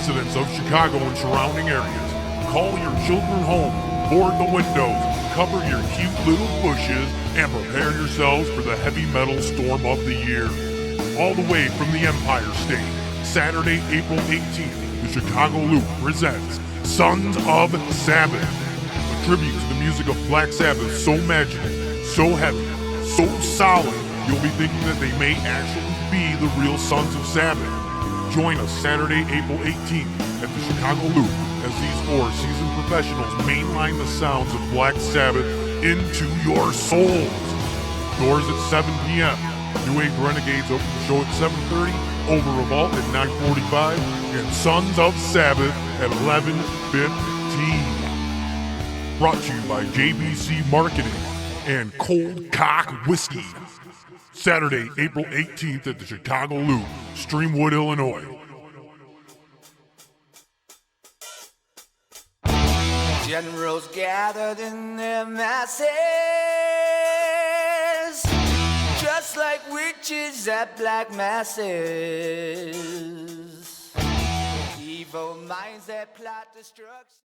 residents of Chicago and surrounding areas, call your children home, board the windows, cover your cute little bushes, and prepare yourselves for the heavy metal storm of the year. All the way from the Empire State, Saturday, April 18th, the Chicago Loop presents Sons of Sabbath, a tribute to the music of Black Sabbath, so magical, so heavy, so solid, you'll be thinking that they may actually be the real Sons of Sabbath. Join us Saturday, April 18th at the Chicago Loop as these four seasoned professionals mainline the sounds of Black Sabbath into your souls. Doors at 7 p.m. New Age Renegades open the show at 7:30, Over Revolt at 9:45, and Sons of Sabbath at 11:15. Brought to you by JBC Marketing and Coldcock Whiskey. Saturday, April 18th at the Chicago Loop, Streamwood, Illinois. Generals gathered in their masses, just like witches at black masses. Evil minds that plot destruction.